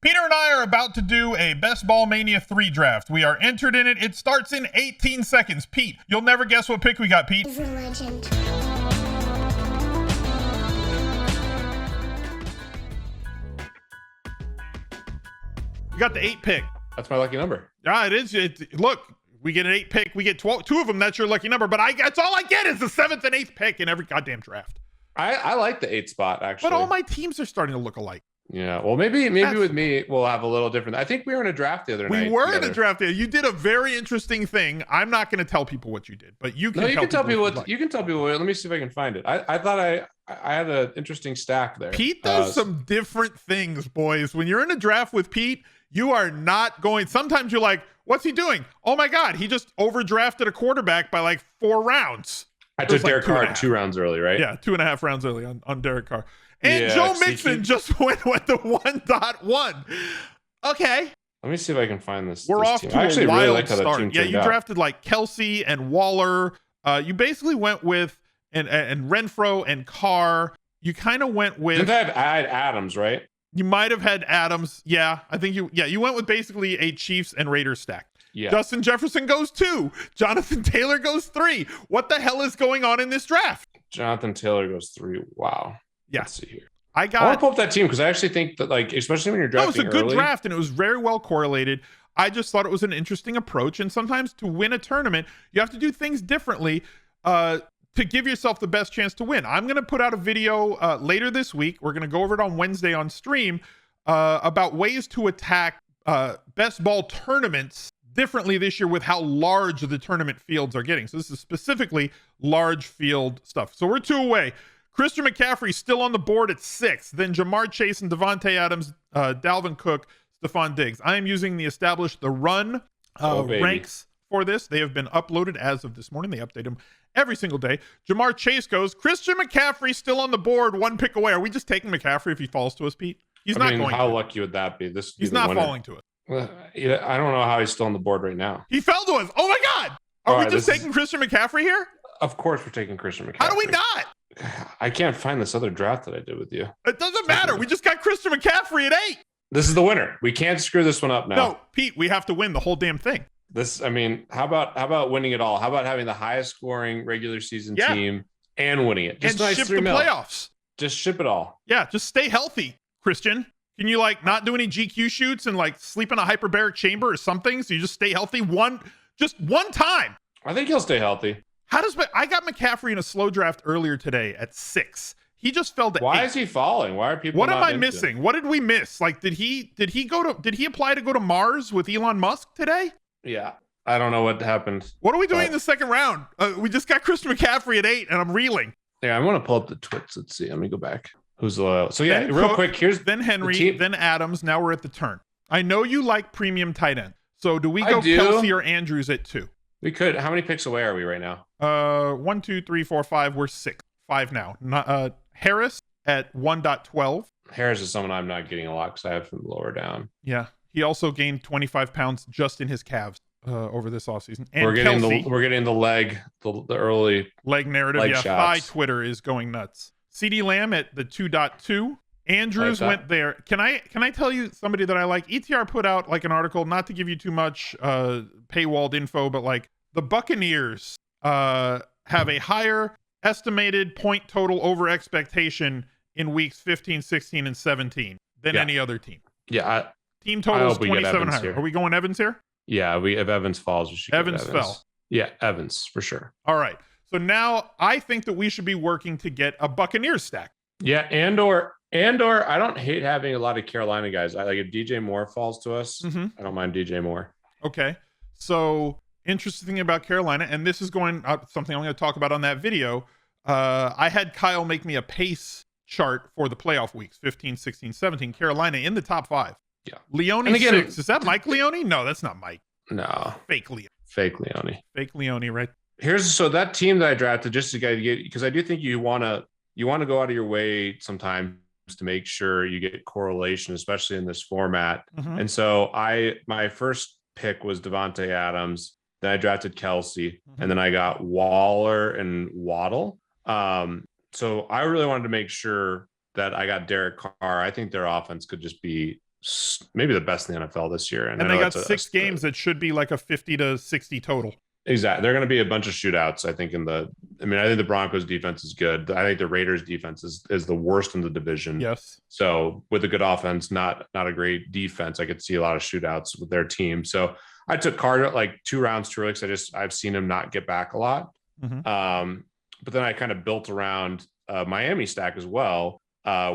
Peter and I are about to do a Best Ball Mania 3 draft. We are entered in it. It starts in 18 seconds. Pete, you'll never guess what pick we got, Pete. He's a legend. You got the 8 pick. That's my lucky number. Yeah, it is. Look, we get an 8 pick. We get 12, 2 of them. That's your lucky number. But that's all I get is the 7th and 8th pick in every goddamn draft. I like the 8 spot, actually. But all my teams are starting to look alike. Yeah, well, maybe with me, we'll have a little different. I think we were in a draft the other night. We were in a draft there. You did a very interesting thing. I'm not going to tell people what you did, but you can. No, you can tell people what what you can tell people. Let me see if I can find it. I thought I had an interesting stack there. Pete does some different things, boys. When you're in a draft with Pete, you are not going. Sometimes you're like, "What's he doing? Oh my God, he just overdrafted a quarterback by like 4 rounds." I took Derek Carr 2 rounds early, right? Yeah, 2.5 rounds early on Derek Carr. And yeah, Joe Mixon just went with the 1.1. Okay. Let me see if I can find this. We're off team. to I actually a wild really like how that start. team Yeah, turned you out. drafted like Kelsey and Waller. You basically went with and Renfro and Carr. You kind of went with. I had Adams, right? You might have had Adams. Yeah, I think you went with basically a Chiefs and Raiders stack. Yeah. Justin Jefferson goes 2. Jonathan Taylor goes 3. What the hell is going on in this draft? Jonathan Taylor goes 3. Wow. Yeah. Let's see here. I want to pull up that team because I actually think that, like, especially when you're drafting early. No, it's a good early, draft and it was very well correlated. I just thought it was an interesting approach. And sometimes to win a tournament, you have to do things differently to give yourself the best chance to win. I'm going to put out a video later this week. We're going to go over it on Wednesday on stream about ways to attack best ball tournaments differently this year with how large the tournament fields are getting. So this is specifically large field stuff. So we're 2 away. Christian McCaffrey still on the board at 6. Then Jamar Chase and Devontae Adams, Dalvin Cook, Stephon Diggs. I am using the run ranks for this. They have been uploaded as of this morning. They update them every single day. Jamar Chase goes. Christian McCaffrey still on the board, 1 pick away. Are we just taking McCaffrey if he falls to us, Pete? He's not going. How lucky would that be? He's not falling to us. I don't know how he's still on the board right now. He fell to us. Oh my God! Are we just taking Christian McCaffrey here? Of course, we're taking Christian McCaffrey. How do we not? I can't find this other draft that I did with you. It doesn't matter. We just got Christian McCaffrey at 8. This is the winner. We can't screw this one up now. No, Pete, we have to win the whole damn thing. How about winning it all? How about having the highest scoring regular season team and winning it? Just and ship the playoffs. Just ship it all. Yeah, just stay healthy, Christian. Can you like not do any GQ shoots and like sleep in a hyperbaric chamber or something so you just stay healthy just one time? I think he'll stay healthy. I got McCaffrey in a slow draft earlier today at 6. He just fell to 8. Why is he falling? Why are people? What am I missing? What did we miss? Like, did he apply to go to Mars with Elon Musk today? Yeah, I don't know what happened. What are we doing in the second round? We just got Christian McCaffrey at 8, and I'm reeling. Yeah, I want to pull up the twits. Let's see. Let me go back. Who's loyal? So yeah, real quick. Here's then Henry, then Adams. Now we're at the turn. I know you like premium tight end. So do we go Kelsey or Andrews at 2? We could. How many picks away are we right now? 1, 2, 3, 4, 5. We're 6. 5 now. Harris at 1.12. Harris is someone I'm not getting a lot because I have him lower down. Yeah. He also gained 25 pounds just in his calves over this offseason. And we're getting the early leg narrative. Leg yeah. shots. Thigh Twitter is going nuts. CeeDee Lamb at the 2.2. Andrews went there. Can I tell you somebody that I like? ETR put out like an article, not to give you too much paywalled info, but like the Buccaneers have a higher estimated point total over expectation in weeks 15, 16, and 17 than any other team. Yeah. Team total is 27 higher. Are we going Evans here? Yeah, if Evans falls, we should Evans fell. Yeah, Evans for sure. All right. So now I think that we should be working to get a Buccaneers stack. Yeah, and or I don't hate having a lot of Carolina guys. I like if DJ Moore falls to us. I don't mind DJ Moore. Okay. So interesting thing about Carolina, and this is going something I'm going to talk about on that video. I had Kyle make me a pace chart for the playoff weeks, 15, 16, 17. Carolina in the top 5. Yeah. Leone 6. Is that Mike Leone? No, that's not Mike. No. Fake Leone. Fake Leone. Fake Leone, right? So that team that I drafted, just to get, because I do think you want to go out of your way sometimes to make sure you get correlation, especially in this format. And so my first pick was Devontae Adams. Then I drafted Kelsey, and then I got Waller and Waddle. So I really wanted to make sure that I got Derek Carr. I think their offense could just be maybe the best in the NFL this year. And they got 6 games that should be like a 50 to 60 total. Exactly. They're going to be a bunch of shootouts, I think, I think the Broncos defense is good. I think the Raiders defense is the worst in the division. Yes. So with a good offense, not a great defense, I could see a lot of shootouts with their team. So I took Carter like 2 rounds too early because I've seen him not get back a lot. But then I kind of built around Miami stack as well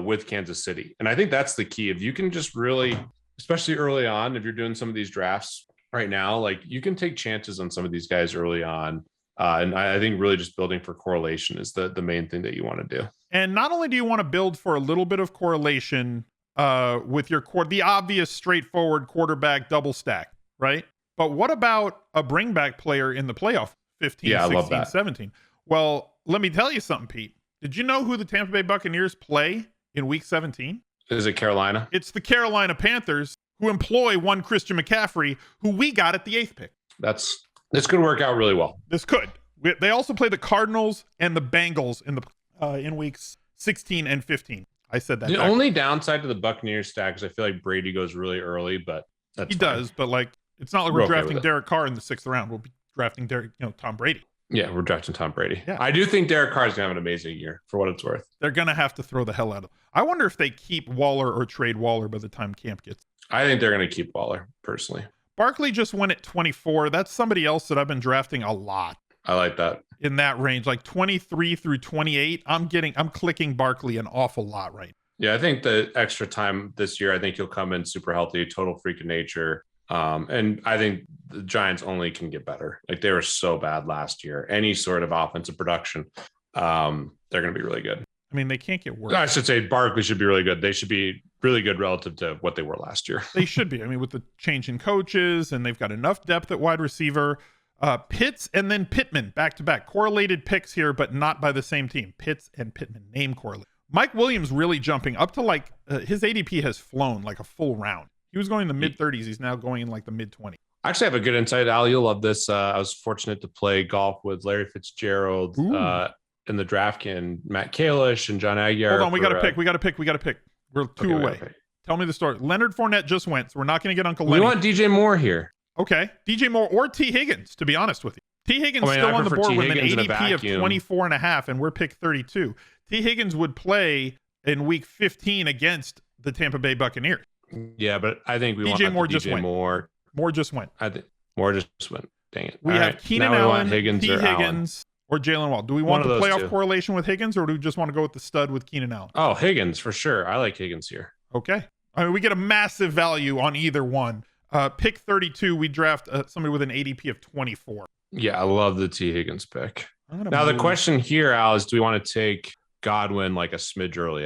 with Kansas City. And I think that's the key. If you can just really, especially early on, if you're doing some of these drafts right now, like you can take chances on some of these guys early on. And I think really just building for correlation is the main thing that you want to do. And not only do you want to build for a little bit of correlation with the obvious straightforward quarterback double stack, right? But what about a bring back player in the playoff 15, 16, 17? Well, let me tell you something, Pete. Did you know who the Tampa Bay Buccaneers play in week 17? Is it Carolina? It's the Carolina Panthers, who employ one Christian McCaffrey, who we got at the 8th pick. This could work out really well. This could. They also play the Cardinals and the Bengals in weeks 16 and 15. I said that. The only downside to the Buccaneers stack is I feel like Brady goes really early, but that's fine. Does, but like it's not like we're drafting Derek Carr in the 6th round. We'll be drafting Tom Brady. Yeah, we're drafting Tom Brady. Yeah. I do think Derek Carr is going to have an amazing year for what it's worth. They're going to have to throw the hell out of him. I wonder if they keep Waller or trade Waller by the time camp gets. I think they're going to keep Waller, personally. Barkley just went at 24. That's somebody else that I've been drafting a lot. I like that. In that range, like 23 through 28, I'm clicking Barkley an awful lot right now. Yeah, I think the extra time this year, I think he'll come in super healthy, total freak of nature. And I think the Giants only can get better. Like they were so bad last year. Any sort of offensive production, they're going to be really good. I mean, they can't get worse. I should say Barkley should be really good. They should be really good relative to what they were last year. They should be. I mean, with the change in coaches, and they've got enough depth at wide receiver. Pitts and then Pittman back-to-back. Correlated picks here, but not by the same team. Pitts and Pittman, name correlate. Mike Williams really jumping up to like his ADP has flown like a full round. He was going in the mid-30s. He's now going in like the mid-20s. I actually have a good insight, Al. You'll love this. I was fortunate to play golf with Larry Fitzgerald in the DraftKings, Matt Kalish and John Aguiar. Hold on, we got to pick. We're 2 away. Tell me the story. Leonard Fournette just went, so we're not going to get Uncle Lenny. We want DJ Moore here. Okay. DJ Moore or T. Higgins, to be honest with you. T. Higgins still on the board with an ADP of 24.5, and we're pick 32. T. Higgins would play in week 15 against the Tampa Bay Buccaneers. Yeah, but I think DJ Moore just went. Moore just went. I think Moore just went. Dang it. We have Keenan Allen, Higgins, T. Higgins, or Jalen Waddle. Do we want the playoff correlation with Higgins, or do we just want to go with the stud with Keenan Allen? Oh, Higgins for sure. I like Higgins here. Okay. I mean, we get a massive value on either one. Pick 32, we draft somebody with an ADP of 24. Yeah, I love the T. Higgins pick. Now, the question here, Al, is do we want to take Godwin like a smidge early?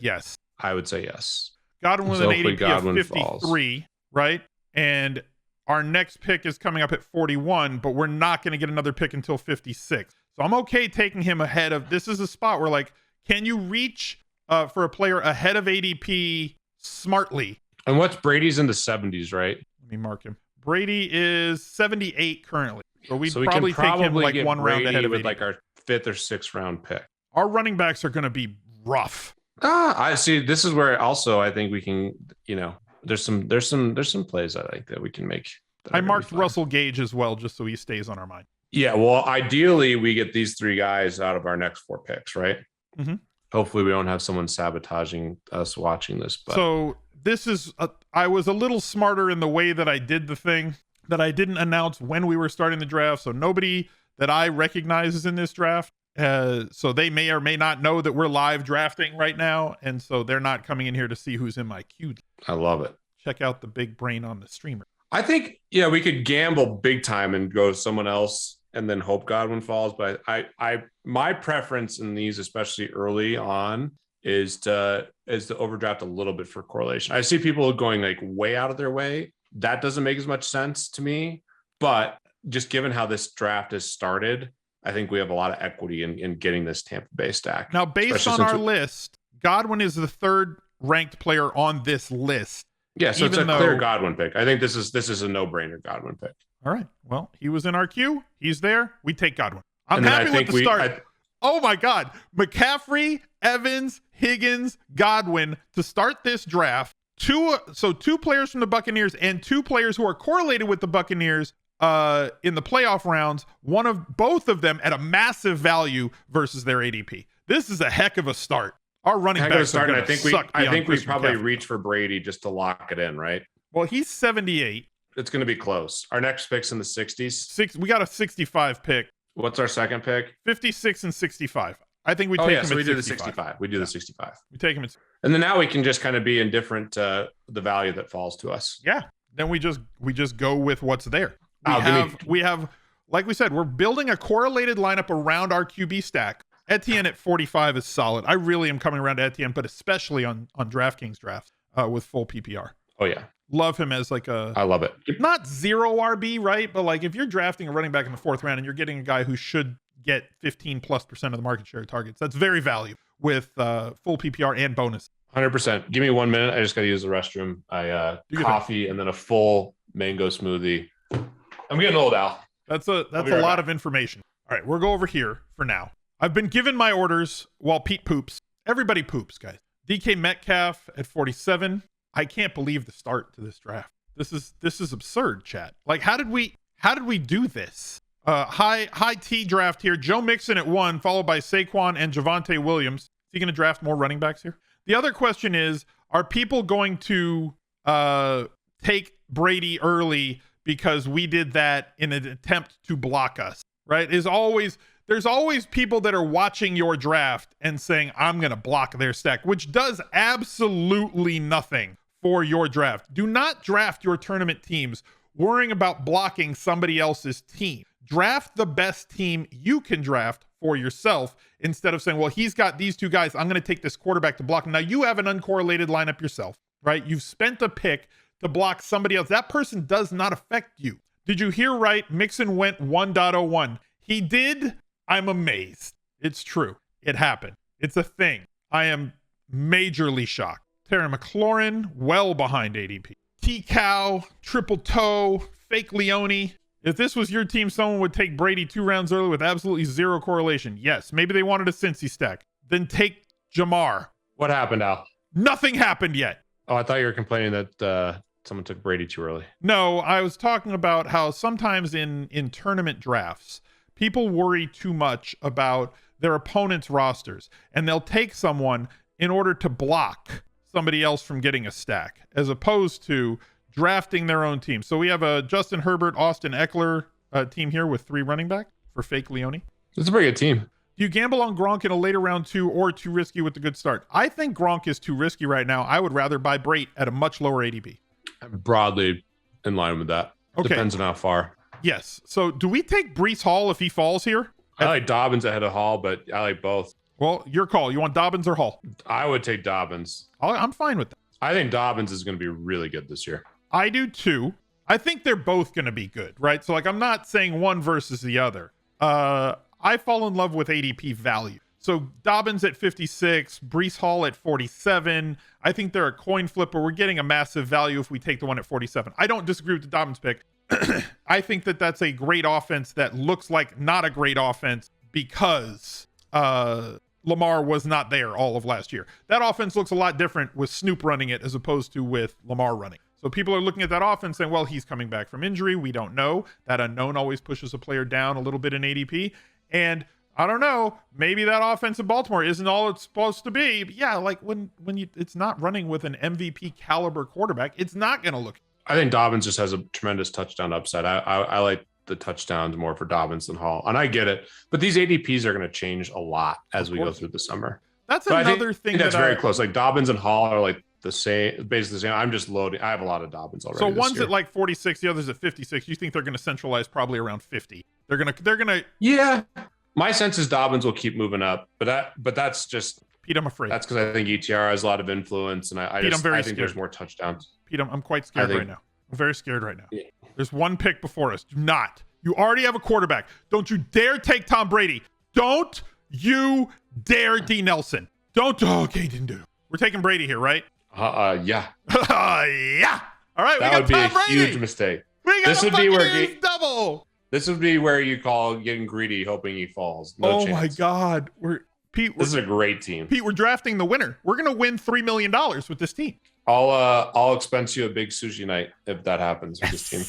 Yes. I would say yes. Godwin with an ADP of 53, falls. Right? And our next pick is coming up at 41, but we're not going to get another pick until 56. So I'm okay taking him ahead of, this is a spot where like, can you reach for a player ahead of ADP smartly? And what's Brady's in the 70s, right? Let me mark him. Brady is 78 currently. So we probably take him like one round ahead of with ADP. Like our 5th or 6th round pick. Our running backs are going to be rough. I see. This is where also I think we can, there's some plays I like that we can make. I marked Russell Gage as well, just so he stays on our mind. Yeah. Well, ideally we get these 3 guys out of our next 4 picks, right? Mm-hmm. Hopefully we don't have someone sabotaging us watching this. But. So this is, I was a little smarter in the way that I did the thing, that I didn't announce when we were starting the draft. So nobody that I recognize is in this draft. So they may or may not know that we're live drafting right now. And so they're not coming in here to see who's in my queue. I love it. Check out the big brain on the streamer. I think, we could gamble big time and go someone else and then hope Godwin falls. But my preference in these, especially early on, is to overdraft a little bit for correlation. I see people going like way out of their way. That doesn't make as much sense to me. But just given how this draft has started, I think we have a lot of equity in getting this Tampa Bay stack. Now, based on our list, Godwin is the 3rd ranked player on this list. Yeah, so it's a clear Godwin pick. I think this is a no-brainer Godwin pick. All right. Well, he was in our queue. He's there. We take Godwin. I'm happy with the start. Oh my God. McCaffrey, Evans, Higgins, Godwin to start this draft. two players from the Buccaneers and two players who are correlated with the Buccaneers in the playoff rounds, both of them at a massive value versus their ADP. This is a heck of a start. Our running backs are going to suck. I think we probably reach for Brady just to lock it in, right? Well, he's 78. It's going to be close. Our next pick's in the 60s. We got a 65 pick. What's our second pick? 56 and 65. I think we take him at 65. We do the 65. We do the 65. We take him at, and then now we can just kind of be indifferent to the value that falls to us. Yeah. Then we just go with what's there. We have, like we said, we're building a correlated lineup around our QB stack. Etienne at 45 is solid. I really am coming around to Etienne, but especially on DraftKings drafts with full PPR. Oh yeah. Love him as like I love it. Not zero RB, right? But like if you're drafting a running back in the 4th round and you're getting a guy who should get 15+% of the market share targets, that's very valuable with full PPR and bonus. 100%. Give me 1 minute. I just got to use the restroom. Coffee and then a full mango smoothie. I'm getting old, Al. That's a lot of information. All right, we'll go over here for now. I've been given my orders while Pete poops. Everybody poops, guys. DK Metcalf at 47. I can't believe the start to this draft. This is absurd, chat. Like, how did we do this? High T draft here. Joe Mixon at 1, followed by Saquon and Javonte Williams. Is he going to draft more running backs here? The other question is, are people going to take Brady early because we did that in an attempt to block us, right? There's always people that are watching your draft and saying, I'm going to block their stack, which does absolutely nothing for your draft. Do not draft your tournament teams worrying about blocking somebody else's team. Draft the best team you can draft for yourself instead of saying, well, he's got these two guys, I'm going to take this quarterback to block him. Now you have an uncorrelated lineup yourself, right? You've spent a pick to block somebody else. That person does not affect you. Did you hear right? Mixon went 1.01. He did. I'm amazed. It's true. It happened. It's a thing. I am majorly shocked. Terry McLaurin, well behind ADP. T-Cow, Triple Toe, Fake Leone. If this was your team, someone would take Brady 2 rounds early with absolutely zero correlation. Yes, maybe they wanted a Cincy stack. Then take Jamar. What happened, Al? Nothing happened yet. Oh, I thought you were complaining that someone took Brady too early. No, I was talking about how sometimes in tournament drafts, people worry too much about their opponent's rosters, and they'll take someone in order to block somebody else from getting a stack, as opposed to drafting their own team. So we have a Justin Herbert, Austin Eckler team here with 3 running backs for Fake Leone. It's a pretty good team. Do you gamble on Gronk in a later round 2 or too risky with the good start? I think Gronk is too risky right now. I would rather buy Brate at a much lower ADP. I'm broadly in line with that. Okay. Depends on how far. Yes. So do we take Breece Hall if he falls here? I like Dobbins ahead of Hall, but I like both. Well, your call. You want Dobbins or Hall? I would take Dobbins. I'm fine with that. I think Dobbins is going to be really good this year. I do too. I think they're both going to be good, right? So like, I'm not saying one versus the other. I fall in love with ADP value. So Dobbins at 56, Breece Hall at 47. I think they're a coin flip, but we're getting a massive value if we take the one at 47. I don't disagree with the Dobbins pick. I think that that's a great offense that looks like not a great offense because Lamar was not there all of last year. That offense looks a lot different with Snoop running it as opposed to with Lamar running. So people are looking at that offense saying, well, he's coming back from injury. We don't know. That unknown always pushes a player down a little bit in ADP. And I don't know, maybe that offense in Baltimore isn't all it's supposed to be. But yeah, like when it's not running with an MVP caliber quarterback, it's not going to look. I think Dobbins just has a tremendous touchdown upside. I like the touchdowns more for Dobbins than Hall. And I get it. But these ADPs are going to change a lot as we go through the summer. That's another thing that's very close. Like Dobbins and Hall are like the same, basically the same. I'm just loading. I have a lot of Dobbins already. So one's at like 46, the other's at 56. You think they're going to centralize probably around 50? They're going to. Yeah. My sense is Dobbins will keep moving up, but that's just Pete. I'm afraid that's because I think ETR has a lot of influence, and I think there's more touchdowns. Pete, I'm quite scared right now. I'm very scared right now. Yeah. There's one pick before us. Do not. You already have a quarterback. Don't you dare take Tom Brady. Don't you dare D Nelson. Don't. Oh, okay, didn't do. We're taking Brady here, right? Yeah. Yeah. All right. That we got would be Tom a Brady. huge mistake. We got double. This would be where you call getting greedy, hoping he falls. No chance. My God. This is a great team. Pete, we're drafting the winner. We're going to win $3 million with this team. I'll expense you a big sushi night if that happens with this team.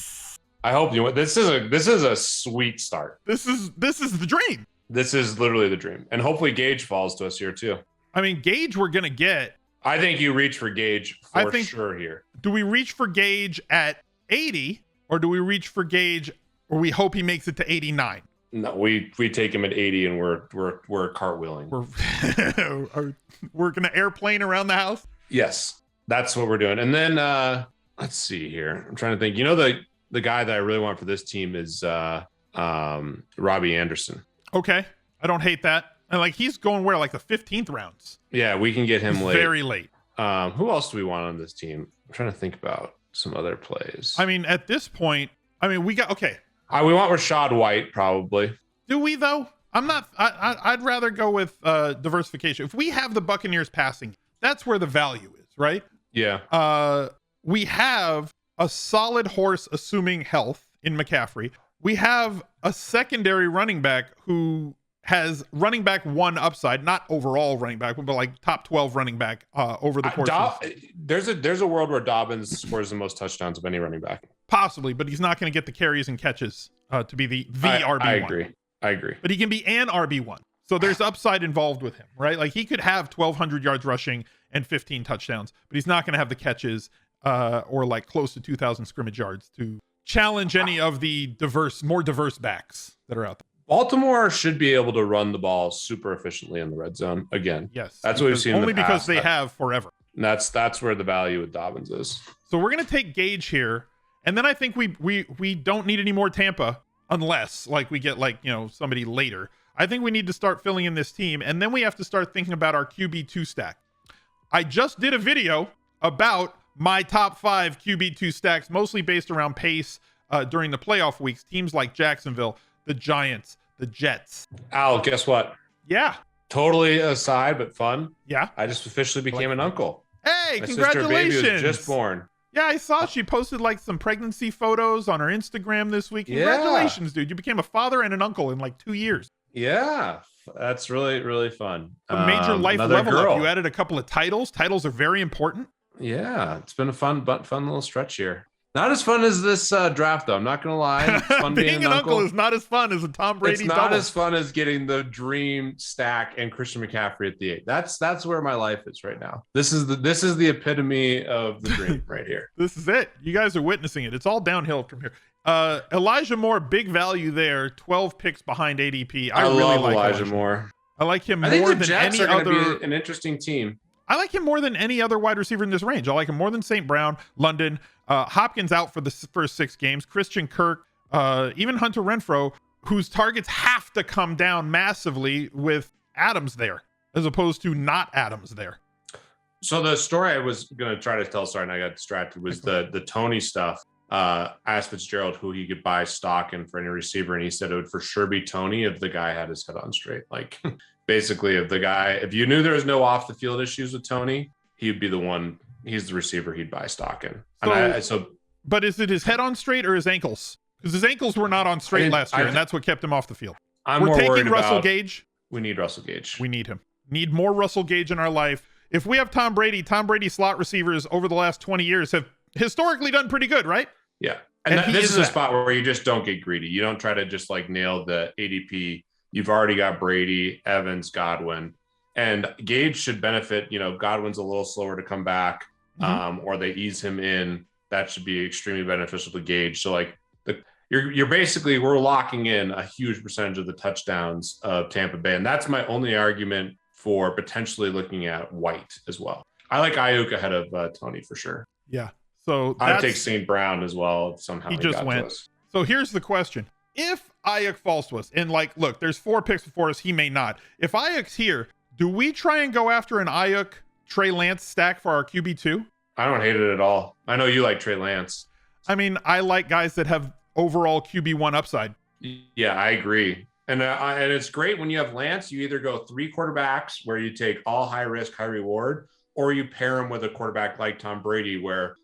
I hope you. This is a sweet start. This is the dream. This is literally the dream, and hopefully Gage falls to us here too. I mean, Gage, we're gonna get. I think you reach for Gage for sure here. Do we reach for Gage at 80, or do we reach for Gage, or we hope he makes it to 89? No, we take him at 80, and we're cartwheeling. We're gonna airplane around the house. Yes, that's what we're doing. And then let's see here. I'm trying to think. You know, the guy that I really want for this team is Robbie Anderson. Okay, I don't hate that. And like he's going where, like the 15th rounds. Yeah, we can get him late. Very late. Who else do we want on this team? I'm trying to think about some other plays. I mean, at this point, I mean, we got okay. We want Rashad White probably. Do we though? I'm not. I'd rather go with diversification. If we have the Buccaneers passing, that's where the value is, right? Yeah. We have a solid horse, assuming health, in McCaffrey. We have a secondary running back who has running back one upside, not overall running back, but like top 12 running back over the course. There's a world where Dobbins scores the most touchdowns of any running back. Possibly, but he's not going to get the carries and catches to be the RB1. I agree. But he can be an RB1. So there's upside involved with him, right? Like he could have 1,200 yards rushing and 15 touchdowns, but he's not going to have the catches or like close to 2,000 scrimmage yards to challenge any of the more diverse backs that are out there. Baltimore should be able to run the ball super efficiently in the red zone again. Yes, that's what we've seen. Only because they have forever. And that's where the value with Dobbins is. So we're gonna take Gage here, and then I think we don't need any more Tampa unless like we get like somebody later. I think we need to start filling in this team, and then we have to start thinking about our QB2 stack. I just did a video about my top 5 QB2 stacks, mostly based around pace during the playoff weeks. Teams like Jacksonville, the Giants, the Jets. Al, guess what? Yeah. Totally aside, but fun. Yeah. I just officially became an uncle. Hey, my congratulations. Sister baby was just born. Yeah, I saw she posted like some pregnancy photos on her Instagram this week. Congratulations, dude. You became a father and an uncle in like 2 years. Yeah. That's really, really fun. A major life level up. You added a couple of titles. Titles are very important. Yeah. It's been a fun little stretch here. Not as fun as this draft, though. I'm not going to lie. It's fun being an uncle is not as fun as a Tom Brady It's not as fun as getting the dream stack and Christian McCaffrey at the 8. That's where my life is right now. This is the epitome of the dream right here. This is it. You guys are witnessing it. It's all downhill from here. Elijah Moore, big value there. 12 picks behind ADP. I really love Elijah Moore. I like him more than any Jets are other. Be an interesting team. I like him more than any other wide receiver in this range. I like him more than St. Brown, London, Hopkins out for the first 6 games, Christian Kirk, even Hunter Renfrow, whose targets have to come down massively with Adams there, as opposed to not Adams there. So the story I was going to try to tell, sorry, and I got distracted, was the Tony stuff. I asked Fitzgerald who he could buy stock in for any receiver, and he said it would for sure be Tony if the guy had his head on straight. Like, basically, if you knew there was no off the field issues with Tony, he'd be the one. He's the receiver he'd buy stock in. But is it his head on straight or his ankles? Because his ankles were not on straight last year, and that's what kept him off the field. We're taking Russell Gage. We need Russell Gage. We need him. Need more Russell Gage in our life. If we have Tom Brady slot receivers over the last 20 years have historically done pretty good, right? Yeah. And this is a spot where you just don't get greedy. You don't try to just like nail the ADP. You've already got Brady, Evans, Godwin, and Gage should benefit. Godwin's a little slower to come back, or they ease him in. That should be extremely beneficial to Gage. So like we're locking in a huge percentage of the touchdowns of Tampa Bay. And that's my only argument for potentially looking at White as well. I like Ayuk ahead of Tony for sure. Yeah. So I'd take St. Brown as well if somehow he just went. So here's the question. If Ayuk falls to us, and like, look, there's 4 picks before us, he may not. If Ayuk's here, do we try and go after an Ayuk Trey Lance stack for our QB2? I don't hate it at all. I know you like Trey Lance. I mean, I like guys that have overall QB1 upside. Yeah, I agree. And it's great when you have Lance, you either go 3 quarterbacks where you take all high risk, high reward, or you pair him with a quarterback like Tom Brady where,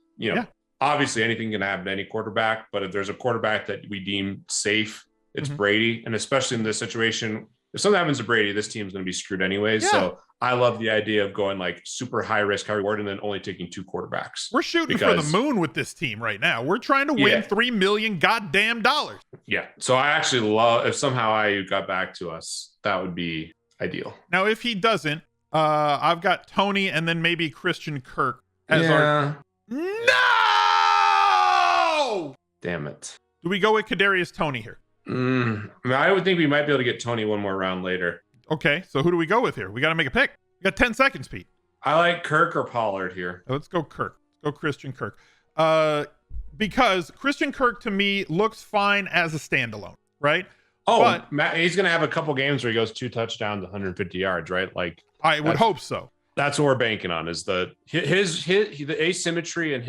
obviously anything can happen to any quarterback, but if there's a quarterback that we deem safe, it's Brady. And especially in this situation if something happens to Brady, this team's going to be screwed anyways. Yeah. So I love the idea of going like super high risk, high reward, and then only taking 2 quarterbacks. We're shooting for the moon with this team right now. We're trying to win $3 million goddamn dollars. Yeah. So I actually love if somehow Ayuk got back to us, that would be ideal. Now, if he doesn't, I've got Tony and then maybe Christian Kirk as our. No! Damn it. Do we go with Kadarius Toney here? I mean, I would think we might be able to get Tony one more round later. Okay, so who do we go with here? We got to make a pick. We got 10 seconds, Pete. I like Kirk or Pollard here. Let's go Kirk. Let's go Christian Kirk. Because Christian Kirk to me looks fine as a standalone, right? Oh, but he's going to have a couple games where he goes 2 touchdowns, 150 yards, right? Like I would hope so. That's what we're banking on is the asymmetry and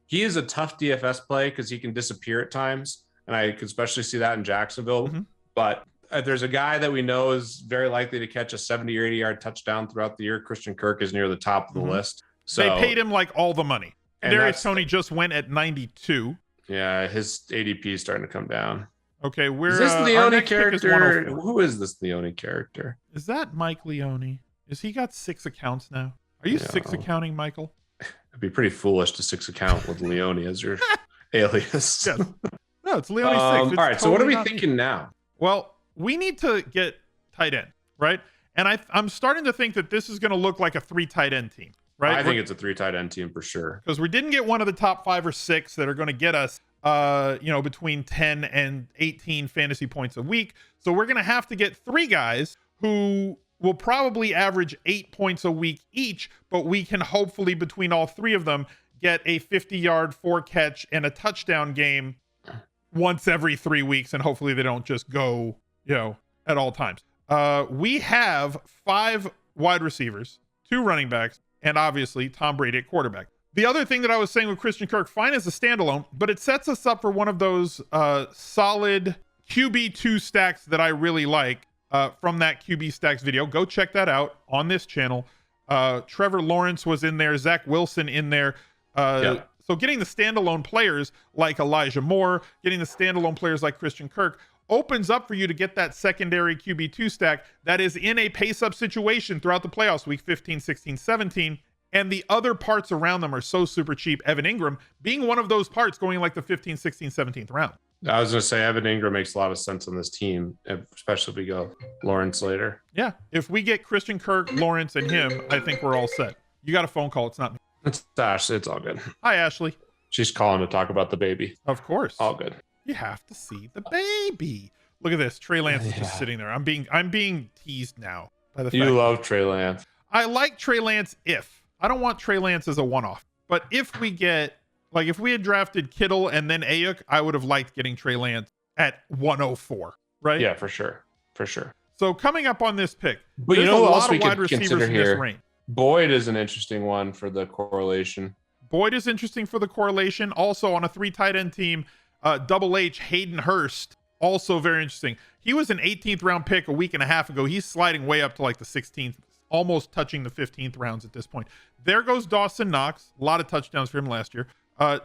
he is a tough DFS play because he can disappear at times. And I could especially see that in Jacksonville. Mm-hmm. But there's a guy that we know is very likely to catch a 70 or 80 yard touchdown throughout the year. Christian Kirk is near the top of the list. So they paid him like all the money. Kadarius Toney just went at 92. Yeah, his ADP is starting to come down. Okay, is this Leone character? Who is this Leone character? Is that Mike Leone? Is he got 6 accounts now? Are you 6 accounting, Michael? It'd be pretty foolish to 6 account with Leone as your alias. Yes. No, it's Leone 6. All right, so what are we thinking now? Well, we need to get tight end, right? And I'm starting to think that this is going to look like a 3 tight end team, right? I think it's a 3 tight end team for sure. Because we didn't get one of the top 5 or 6 that are going to get us, between 10 and 18 fantasy points a week. So we're going to have to get 3 guys who will probably average 8 points a week each, but we can hopefully between all 3 of them get a 50-yard 4-catch and a touchdown game once every 3 weeks, and hopefully they don't just go, at all times. We have 5 wide receivers, 2 running backs, and obviously Tom Brady at quarterback. The other thing that I was saying with Christian Kirk, fine as a standalone, but it sets us up for one of those solid QB2 stacks that I really like from that QB stacks video. Go check that out on this channel. Trevor Lawrence was in there, Zach Wilson in there. So getting the standalone players like Elijah Moore, getting the standalone players like Christian Kirk opens up for you to get that secondary QB2 stack that is in a pace-up situation throughout the playoffs, week 15, 16, 17, and the other parts around them are so super cheap. Evan Ingram being one of those parts going like the 15, 16, 17th round. I was going to say Evan Ingram makes a lot of sense on this team, especially if we go Lawrence later. Yeah, if we get Christian Kirk, Lawrence, and him, I think we're all set. You got a phone call. It's not me. It's Ashley. It's all good. Hi, Ashley. She's calling to talk about the baby. Of course. All good. You have to see the baby. Look at this. Trey Lance is just sitting there. I'm being teased now by the fact. You love Trey Lance. I like Trey Lance I don't want Trey Lance as a one-off. But if we get, like if we had drafted Kittle and then Ayuk, I would have liked getting Trey Lance at 104, right? Yeah, for sure. For sure. So coming up on this pick, but you know what else we wide could receivers consider in here? this range. Boyd is an interesting one for the correlation. Boyd is interesting for the correlation. Also on a 3 tight end team, Double H, Hayden Hurst, also very interesting. He was an 18th round pick a week and a half ago. He's sliding way up to like the 16th, almost touching the 15th rounds at this point. There goes Dawson Knox. A lot of touchdowns for him last year.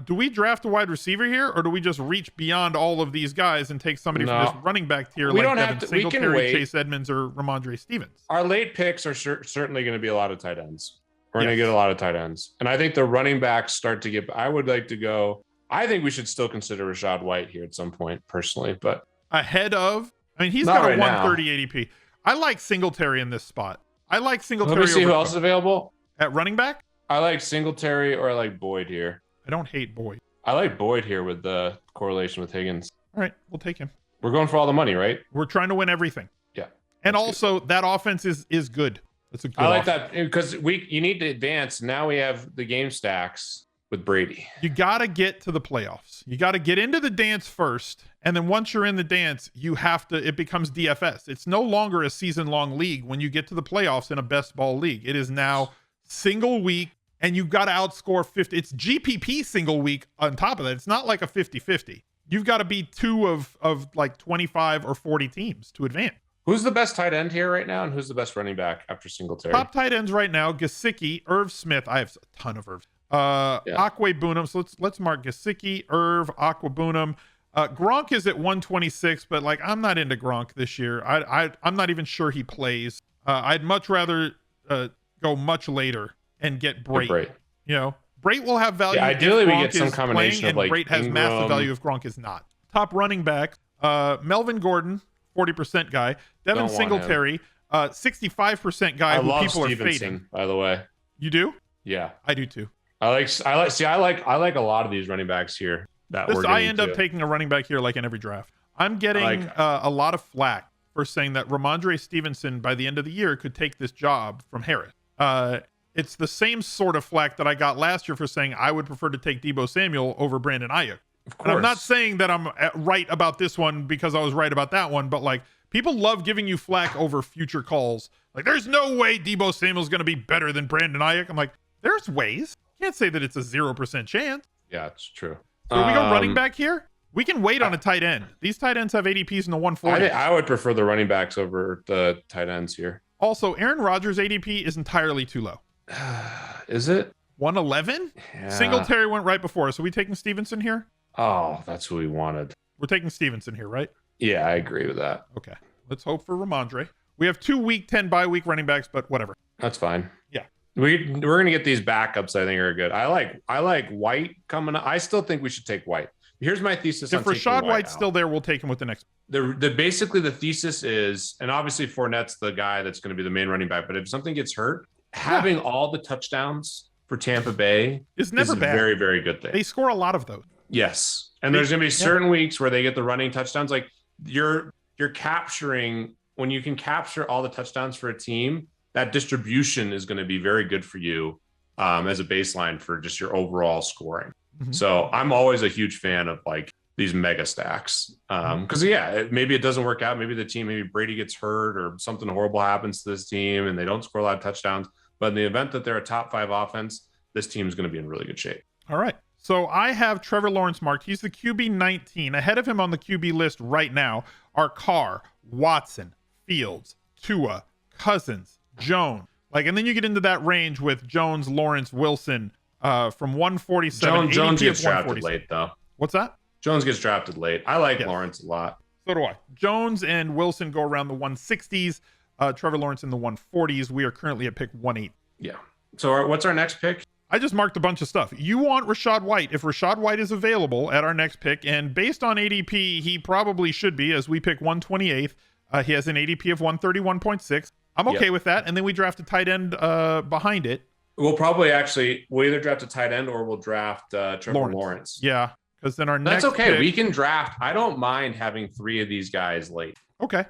Do we draft a wide receiver here, or do we just reach beyond all of these guys and take somebody from this running back tier like Devin Singletary, Chase Edmonds, or Ramondre Stevens? Our late picks are certainly going to be a lot of tight ends. We're going to get a lot of tight ends. And I think the running backs start to get, I would like to go, I think we should still consider Rachaad White here at some point, personally, but ahead of, he's not got a right 130 ADP. I like Singletary in this spot. I like Singletary. Let me see who else is available. At running back? I like Singletary or I like Boyd here. I don't hate Boyd. I like Boyd here with the correlation with Higgins. All right, we'll take him. We're going for all the money, right? We're trying to win everything. Yeah. And also, that offense is good. It's a good I like offense. that because you need to advance. Now we have the game stacks with Brady. You got to get to the playoffs. You got to get into the dance first. And then once you're in the dance, it becomes DFS. It's no longer a season-long league when you get to the playoffs in a best ball league. It is now single week, and you've got to outscore 50. It's GPP single week on top of that. It's not like a 50-50. You've got to be 2 of like 25 or 40 teams to advance. Who's the best tight end here right now, and who's the best running back after Singletary? Top tight ends right now: Gesicki, Irv Smith. I have a ton of Irv. Akwe Bunum. So let's mark Gesicki, Irv, Akwe Bunum. Gronk is at 126, but like I'm not into Gronk this year. I'm not even sure he plays. I'd much rather go much later and get Brait. You know, Brait will have value. Yeah, ideally, we get some playing, combination of like Brait has Ingram. massive value if Gronk is not. Top running back, Melvin Gordon, 40% guy. Devin Singletary, 65% guy who people are fading. By the way, you do? Yeah, I do too. I like a lot of these running backs here. I end up taking a running back here like in every draft. I'm getting a lot of flack for saying that Ramondre Stevenson by the end of the year could take this job from Harris. It's the same sort of flack that I got last year for saying I would prefer to take Deebo Samuel over Brandon Ayuk. And I'm not saying that I'm right about this one because I was right about that one, but like people love giving you flack over future calls. Like there's no way Deebo Samuel's going to be better than Brandon Ayuk. I'm like, there's ways. Can't say that it's a 0% chance. Yeah, it's true. So we go running back here. We can wait on a tight end. These tight ends have ADPs in the 140. I would prefer the running backs over the tight ends here. Also, Aaron Rodgers' ADP is entirely too low. Is it 111? Yeah. Singletary went right before us. So we taking Stevenson here? Oh, that's who we wanted. We're taking Stevenson here, right? Yeah, I agree with that. Okay. Let's hope for Ramondre. We have 2 week 10 bye week running backs, but whatever. That's fine. Yeah. We're gonna get these backups. I think are good. I like White coming up. I still think we should take White. Here's my thesis. If Rachaad White's still there, we'll take him with the next. Basically the thesis is, and obviously Fournette's the guy that's going to be the main running back. But if something gets hurt, having all the touchdowns for Tampa Bay is never bad. A very, very good thing. They score a lot of those. Yes, and there's going to be certain weeks where they get the running touchdowns. Like you're capturing when you can capture all the touchdowns for a team. That distribution is going to be very good for you as a baseline for just your overall scoring. Mm-hmm. So I'm always a huge fan of like these mega stacks because maybe it doesn't work out. Maybe Brady gets hurt or something horrible happens to this team and they don't score a lot of touchdowns. But in the event that they're a top 5 offense, this team is going to be in really good shape. All right. So I have Trevor Lawrence marked. He's the QB 19. Ahead of him on the QB list right now are Carr, Watson, Fields, Tua, Cousins, Jones. And then you get into that range with Jones, Lawrence, Wilson from 147. Jones gets drafted late, though. What's that? Jones gets drafted late. I like Lawrence a lot. So do I. Jones and Wilson go around the 160s. Trevor Lawrence in the 140s. We are currently at pick 180. Yeah. So what's our next pick? I just marked a bunch of stuff. You want Rachaad White. If Rachaad White is available at our next pick, and based on ADP, he probably should be, as we pick 128th. He has an ADP of 131.6. I'm okay with that. And then we draft a tight end behind it. We'll either draft a tight end or we'll draft Trevor Lawrence. Yeah, because then our next That's okay. pick, we can draft. I don't mind having 3 of these guys late. Okay.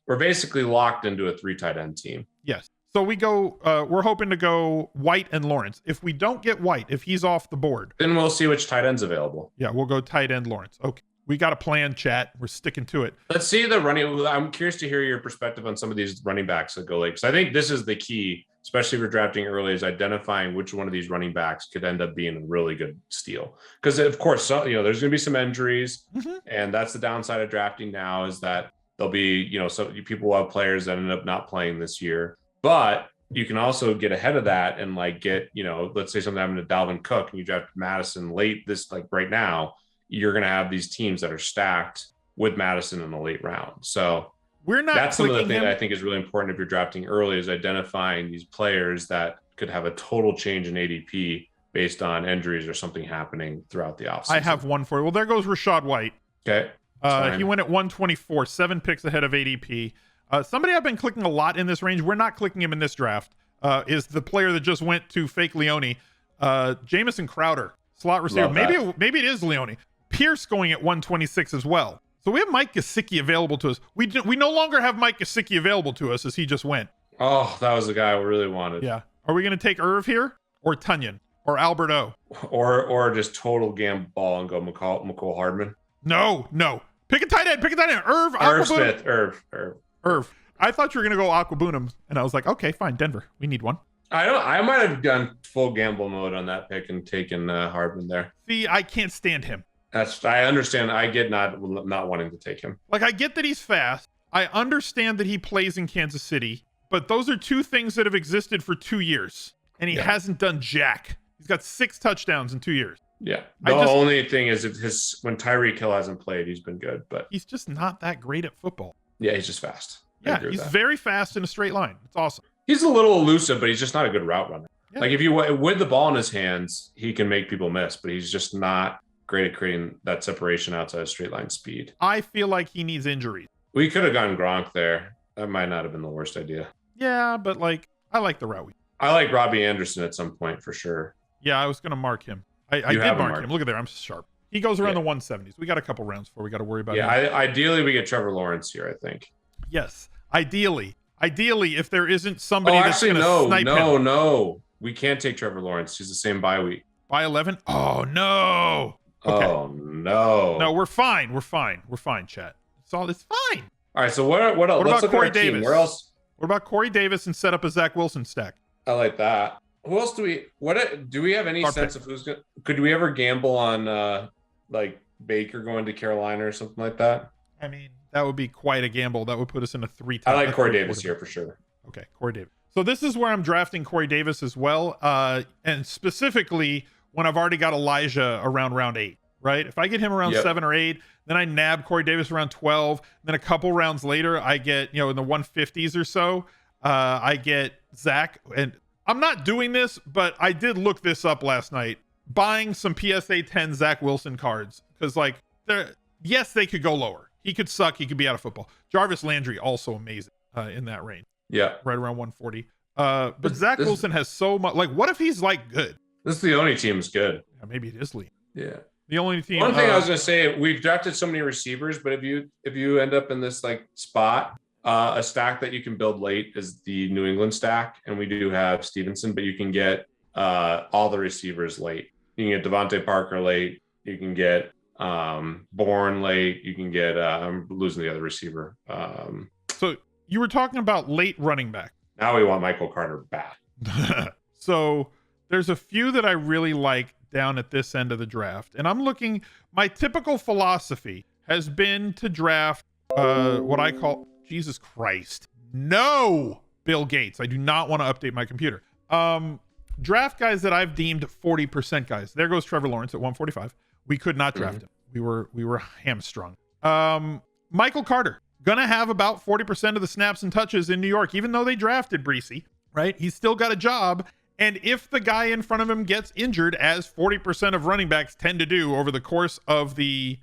We're basically locked into a 3 tight end team. Yes. So we go, we're hoping to go White and Lawrence. If we don't get White, if he's off the board, then we'll see which tight end's available. Yeah, we'll go tight end Lawrence. Okay. We got a plan, chat. We're sticking to it. Let's see the running. I'm curious to hear your perspective on some of these running backs that go late. Because I think this is the key, especially if you're drafting early, is identifying which one of these running backs could end up being a really good steal. Because of course, there's going to be some injuries, and that's the downside of drafting now is that there'll be, some people will have players that end up not playing this year. But you can also get ahead of that and get, let's say something happened to Dalvin Cook and you draft Madison late right now. You're going to have these teams that are stacked with Madison in the late round. So that's some of the things I think is really important if you're drafting early is identifying these players that could have a total change in ADP based on injuries or something happening throughout the offseason. I have one for you. Well, there goes Rachaad White. Okay. He went at 124, 7 picks ahead of ADP. Somebody I've been clicking a lot in this range, we're not clicking him in this draft, is the player that just went to fake Leone, Jamison Crowder, slot receiver. Maybe it is Leone. Pierce going at 126 as well. So we have Mike Gesicki available to us. We no longer have Mike Gesicki available to us as he just went. Oh, that was the guy we really wanted. Yeah. Are we going to take Irv here or Tunyon or Albert O? Or just total gamble ball and go McCall Hardman? No. Pick a tight end. Irv Smith. Irv. I thought you were going to go Aquabunum, and I was like, okay, fine, Denver. We need one. I might have done full gamble mode on that pick and taken Hardman there. See, I can't stand him. I understand. I get not wanting to take him. I get that he's fast. I understand that he plays in Kansas City, but those are 2 things that have existed for 2 years, and he hasn't done jack. He's got 6 touchdowns in 2 years. Yeah. The only thing is when Tyreek Hill hasn't played, he's been good, but he's just not that great at football. Yeah, he's just fast. Yeah, he's very fast in a straight line. It's awesome. He's a little elusive, but he's just not a good route runner. Yeah. Like if you with the ball in his hands, he can make people miss, but he's just not great at creating that separation outside of straight line speed. I feel like he needs injuries. We could have gone Gronk there. That might not have been the worst idea. Yeah, but like I like the route. I like Robbie Anderson at some point for sure. Yeah, I was going to mark him. I did mark him. Look at there. I'm sharp. He goes around the 170s. We got a couple rounds before we got to worry about him. Yeah, ideally we get Trevor Lawrence here, I think. Yes, ideally, if there isn't somebody that's going to snipe him. No. We can't take Trevor Lawrence. He's the same bye week. By 11? Oh, no. Okay. Oh, no. No, we're fine, chat. It's fine. All right, so what else? What Let's about look Corey at our team. Davis? Where else? What about Corey Davis and set up a Zach Wilson stack? I like that. Who else do we have any sense of who's going to, could we ever gamble on like Baker going to Carolina or something like that? I mean, that would be quite a gamble. That would put us in a 3-time. I like Corey Davis here for sure. Okay, Corey Davis. So this is where I'm drafting Corey Davis as well. And specifically when I've already got Elijah around round 8, right? If I get him around 7 or 8, then I nab Corey Davis around 12. Then a couple rounds later, I get, in the 150s or so, I get Zach. And I'm not doing this, but I did look this up last night, buying some PSA 10 Zach Wilson cards. Because, yes, they could go lower. He could suck. He could be out of football. Jarvis Landry, also amazing in that range. Yeah. Right around 140. But Zach Wilson has so much. Like, what if he's good? This is the only team that's good. Yeah, maybe it is Lee. Yeah. The only team. One thing I was going to say, we've drafted so many receivers, but if you end up in this spot, a stack that you can build late is the New England stack. And we do have Stevenson, but you can get all the receivers late. You can get Devontae Parker late. You can get Bourne late. You can get, I'm losing the other receiver. So you were talking about late running back. Now we want Michael Carter back. So there's a few that I really like down at this end of the draft. And I'm looking, my typical philosophy has been to draft what I call, Jesus Christ. No, Bill Gates. I do not want to update my computer. Draft guys that I've deemed 40% guys. There goes Trevor Lawrence at 145. We could not draft him. We were hamstrung. Michael Carter. Gonna have about 40% of the snaps and touches in New York, even though they drafted Breesy, right? He's still got a job. And if the guy in front of him gets injured, as 40% of running backs tend to do over the course of the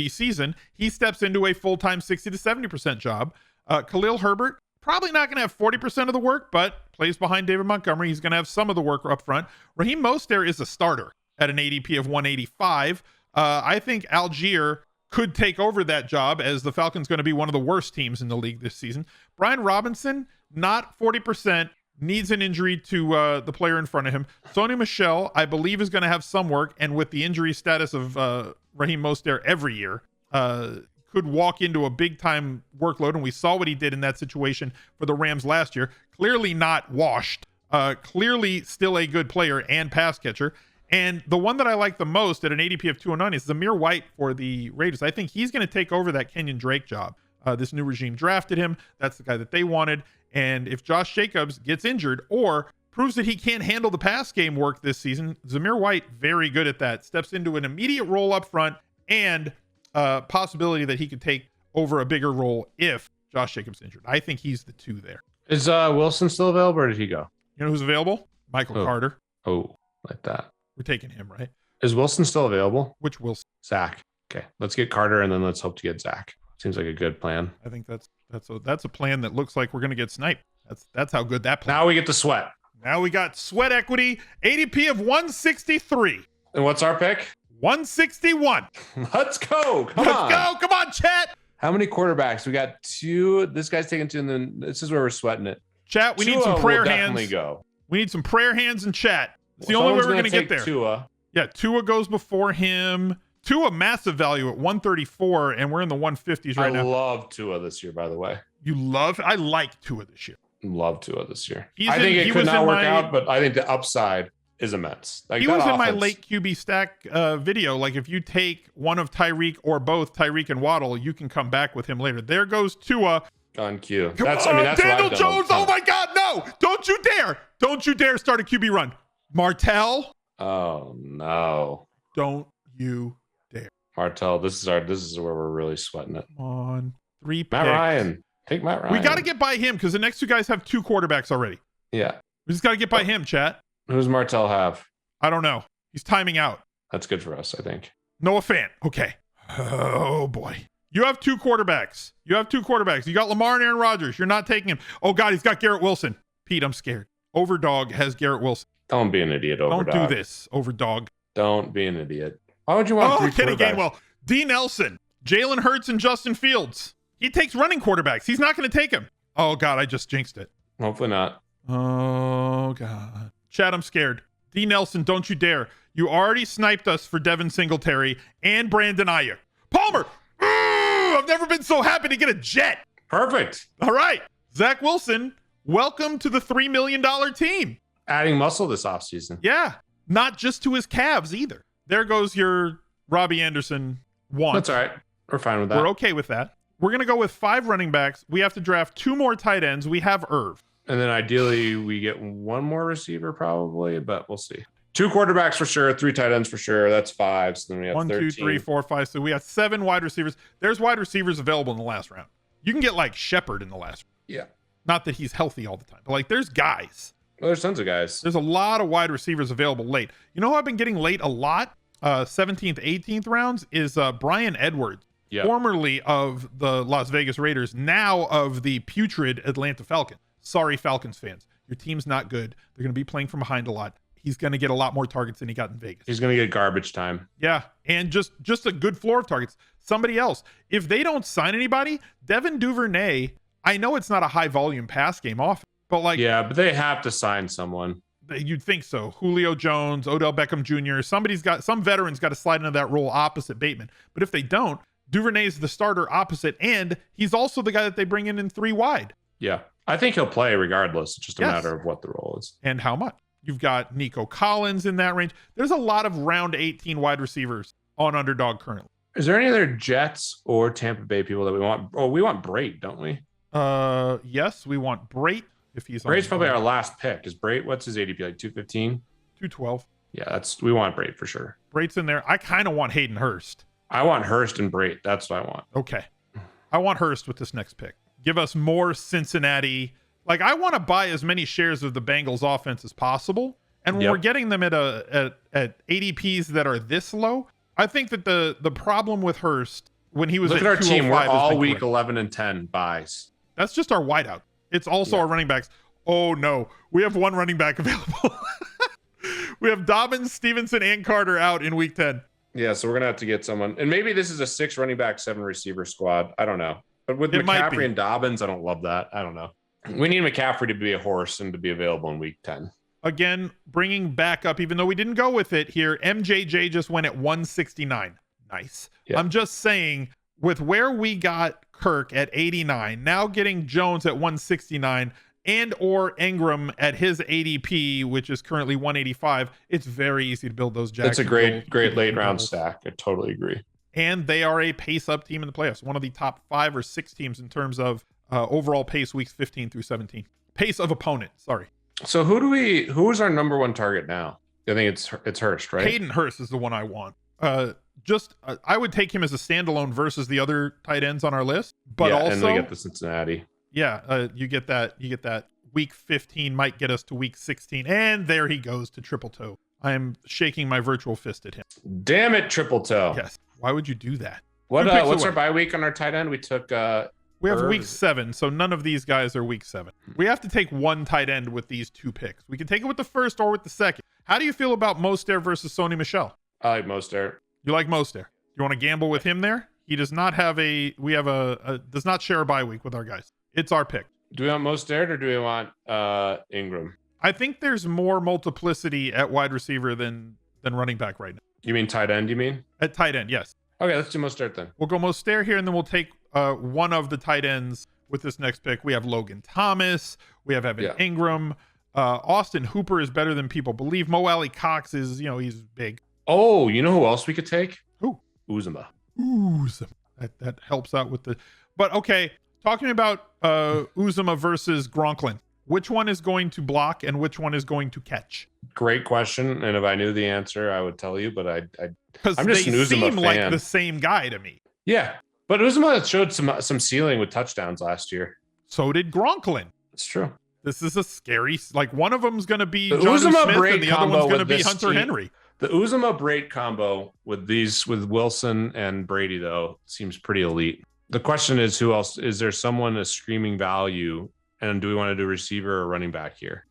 season, he steps into a full-time 60 to 70% job. Khalil Herbert, probably not going to have 40% of the work, but plays behind David Montgomery. He's going to have some of the work up front. Raheem Mostert is a starter at an ADP of 185. I think Algier could take over that job, as the Falcons going to be one of the worst teams in the league this season. Brian Robinson, not 40%, needs an injury to the player in front of him. Sony Michel, I believe, is going to have some work, and with the injury status of Raheem Mostert every year, could walk into a big-time workload, and we saw what he did in that situation for the Rams last year. Clearly not washed. Clearly still a good player and pass catcher. And the one that I like the most at an ADP of 209 is Zamir White for the Raiders. I think he's going to take over that Kenyon Drake job. This new regime drafted him. That's the guy that they wanted. And if Josh Jacobs gets injured or proves that he can't handle the pass game work this season, Zamir White, very good at that. Steps into an immediate role up front and possibility that he could take over a bigger role if Josh Jacobs injured. I think he's the 2 there. Is Wilson still available, or did he go? You know who's available? Michael Carter. Oh, like that. We're taking him, right? Is Wilson still available? Which Wilson? Zach. Okay, let's get Carter, and then let's hope to get Zach. Seems like a good plan. I think that's a plan that looks like we're going to get sniped. That's how good that plan. Now we get the sweat. Now we got sweat equity, ADP of 163. And what's our pick? 161. Let's go. Come on, chat. How many quarterbacks? We got 2. This guy's taking 2, and then this is where we're sweating it. Chat, we need some prayer hands. Definitely go. We need some prayer hands in chat. It's the only way we're going to get there. Tua. Yeah, Tua goes before him. Tua massive value at 134, and we're in the 150s right now. I love Tua this year, by the way. I like Tua this year. Love Tua this year. I think it could not work out, but I think the upside is immense. He was in my late QB stack video. Like, if you take one of Tyreek or both Tyreek and Waddle, you can come back with him later. There goes Tua. On cue. That's Daniel Jones. Oh my God, no! Don't you dare! Don't you dare start a QB run. Martell. Oh no. Don't you dare. Martell, this is where we're really sweating it. Come on. 3 picks. Matt Ryan. Take Matt Ryan. We got to get by him because the next two guys have 2 quarterbacks already. Yeah. We just got to get by him, chat. Who's Martell have? I don't know. He's timing out. That's good for us, I think. Noah Fant. Okay. Oh, boy. You have 2 quarterbacks. You got Lamar and Aaron Rodgers. You're not taking him. Oh, God, he's got Garrett Wilson. Pete, I'm scared. Overdog has Garrett Wilson. Don't be an idiot, Overdog. Don't do this, Overdog. Don't be an idiot. Why would you want 3 Kenny quarterbacks? Gainwell. D. Nelson. Jalen Hurts and Justin Fields. He takes running quarterbacks. He's not going to take him. Oh, God, I just jinxed it. Hopefully not. Oh, God. Chad, I'm scared. D. Nelson, don't you dare. You already sniped us for Devin Singletary and Brandon Ayuk. Palmer! Ooh, I've never been so happy to get a jet. Perfect. All right. Zach Wilson, welcome to the $3 million team. Adding muscle this offseason. Yeah. Not just to his calves either. There goes your Robbie Anderson one. That's all right. We're fine with that. We're okay with that. We're going to go with 5 running backs. We have to draft 2 more tight ends. We have Irv. And then ideally we get 1 more receiver probably, but we'll see. 2 quarterbacks for sure, 3 tight ends for sure. That's 5. So then we have 1, 13. 2, 3, 4, 5. So we have 7 wide receivers. There's wide receivers available in the last round. You can get like Shepard in the last round. Yeah. Not that he's healthy all the time, but like there's guys. Well, there's tons of guys. There's a lot of wide receivers available late. You know who I've been getting late a lot? 17th, 18th rounds is Brian Edwards. Yeah. Formerly of the Las Vegas Raiders, now of the putrid Atlanta Falcons. Sorry, Falcons fans. Your team's not good. They're going to be playing from behind a lot. He's going to get a lot more targets than he got in Vegas. He's going to get garbage time. Yeah, and just a good floor of targets. Somebody else. If they don't sign anybody, Devin Duvernay, I know it's not a high volume pass game often, but like... Yeah, but they have to sign someone. You'd think so. Julio Jones, Odell Beckham Jr., some veteran's got to slide into that role opposite Bateman. But if they don't, Duvernay's the starter opposite, and he's also the guy that they bring in 3 wide. Yeah. I think he'll play regardless. It's just a matter of what the role is. And how much. You've got Nico Collins in that range. There's a lot of round 18 wide receivers on Underdog currently. Is there any other Jets or Tampa Bay people that we want? Oh, we want Brate, don't we? Yes, we want Brate. If he's Brate's probably our last pick. Is Brate, what's his ADP, like 215? 212. Yeah, we want Brate for sure. Brate's in there. I kind of want Hayden Hurst. I want Hurst and Brate. That's what I want. Okay. I want Hurst with this next pick. Give us more Cincinnati. Like, I want to buy as many shares of the Bengals offense as possible. And when we're getting them at ADPs that are this low, I think that the problem with Hurst when he was look at our team, we're all week 11 and 10 buys. That's just our wideout. It's also our running backs. Oh no, we have 1 running back available. We have Dobbins, Stevenson, and Carter out in week 10. Yeah, so we're gonna have to get someone, and maybe this is a 6 running back, 7 receiver squad. I don't know, but with McCaffrey and Dobbins, I don't love that. I don't know. We need McCaffrey to be a horse and to be available in week 10. Again, bringing back up, even though we didn't go with it here, MJJ just went at 169. Nice. Yeah. I'm just saying, with where we got Kirk at 89, now getting Jones at 169, and or Ingram at his ADP, which is currently 185, it's very easy to build those Jacksonville. That's a great late round stack. I totally agree. And they are a pace up team in the playoffs. One of the top 5 or 6 teams in terms of overall pace weeks 15 through 17. Pace of opponent, sorry. So who is our number 1 target now? I think it's Hurst, right? Hayden Hurst is the one I want. I would take him as a standalone versus the other tight ends on our list. But also, and we get the Cincinnati. Yeah, you get that week 15 might get us to week 16, and there he goes to triple toe. I am shaking my virtual fist at him. Damn it, triple toe. Yes. Why would you do that? What's our bye week on our tight end? We took we have week 7, so none of these guys are week 7. We have to take 1 tight end with these 2 picks. We can take it with the first or with the second. How do you feel about Mostert versus Sony Michel? I like Mostert. You like Mostert? You want to gamble with him there? He does not have does not share a bye week with our guys. It's our pick. Do we want Mostert or do we want Ingram? I think there's more multiplicity at wide receiver than running back right now. You mean tight end, you mean? At tight end, yes. Okay, let's do Mostert then. We'll go Mostert here, and then we'll take one of the tight ends with this next pick. We have Logan Thomas. We have Evan Ingram. Austin Hooper is better than people believe. Mo Alley Cox is, he's big. Oh, you know who else we could take? Who? Uzomah. That helps out with the... But, okay, talking about Uzomah versus Gronklin. Which one is going to block and which one is going to catch? Great question. And if I knew the answer, I would tell you, but I Because I'm they just an Uzomah seem like fan. the same guy to me. Yeah, but Uzomah showed some ceiling with touchdowns last year. So did Gronklin. It's true. This is a scary, like one of them's going to be The Jonnu Uzomah Smith Braid and the other combo one's going to with be this Hunter team- Henry. The Uzomah Braid combo with Wilson and Brady, though, seems pretty elite. The question is, who else? Is there someone a screaming value? And do we want to do receiver or running back here?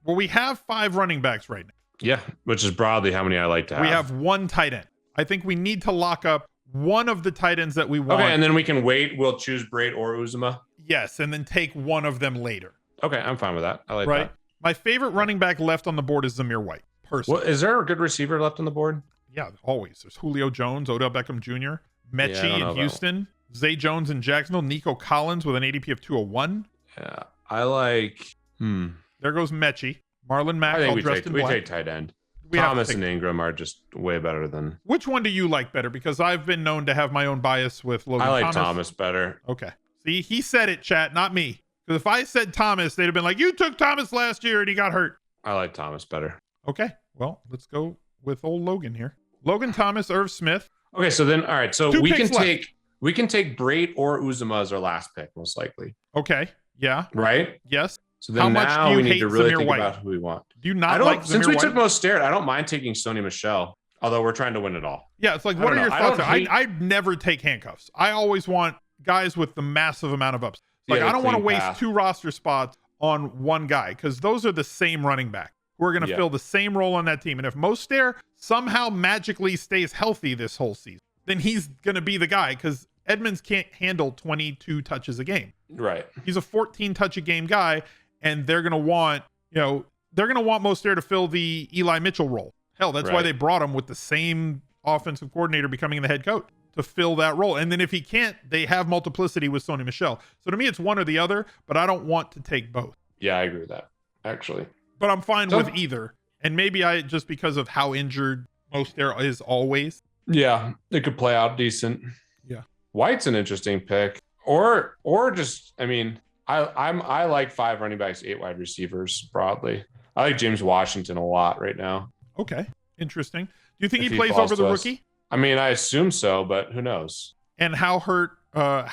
Well, we have 5 running backs right now. Yeah, which is broadly how many I like to have. We have 1 tight end. I think we need to lock up one of the tight ends that we want. Okay, and then we can wait. We'll choose Braid or Uzomah. Yes, and then take one of them later. Okay, I'm fine with that. I like Right? that. My favorite running back left on the board is Zamir White. Personally. Well, is there a good receiver left on the board? Yeah, always. There's Julio Jones, Odell Beckham Jr., Yeah, I Mechie don't know in Houston, Zay Jones in Jacksonville, Nico Collins with an ADP of 201. Yeah, I like. There goes Mechie. Marlon Mack, I think all we dressed in black. take tight end. We have to Thomas take- and Ingram are just way better than. Which one do you like better? Because I've been known to have my own bias with Logan I like Thomas. Thomas better. Okay. See, he said it, chat, not me. Because if I said Thomas, they'd have been like, you took Thomas last year and he got hurt. I like Thomas better. Okay. Well, let's go with old Logan here. Logan Thomas, Irv Smith. Okay, so then all right, so 2 we can picks left. take Braid or Uzomah as our last pick, most likely. Okay. Yeah. Right? Yes. So then How much now do you we need hate to really Zamir think White? about who we want. Do you not I don't like since Zamir we White? took most Starrett, I don't mind taking Sony Michel, although we're trying to win it all. Yeah, it's like, I what don't are your know. I thoughts? don't hate- I'd never take handcuffs. I always want guys with the massive amount of ups. Like, Yeah, I don't want to clean waste path. 2 roster spots on one guy because those are the same running back who are going to Yeah. fill the same role on that team. And if Mostert somehow magically stays healthy this whole season, then he's going to be the guy because Edmonds can't handle 22 touches a game. Right. He's a 14 touch a game guy, and they're going to want, Mostert to fill the Eli Mitchell role. Hell, that's why Right. they brought him with the same offensive coordinator becoming the head coach to fill that role. And then if he can't, they have multiplicity with Sony Michel. So to me, it's one or the other, but I don't want to take both. Yeah, I agree with that, actually. But I'm fine So- with either. And maybe I just because of how injured Mostert is always. Yeah, it could play out decent. Yeah. White's an interesting pick. Or just, I mean, I like 5 running backs, 8 wide receivers broadly. I like James Washington a lot right now. Okay. Interesting. Do you think If he he plays falls over the to us. rookie? I mean, I assume so, but who knows? And how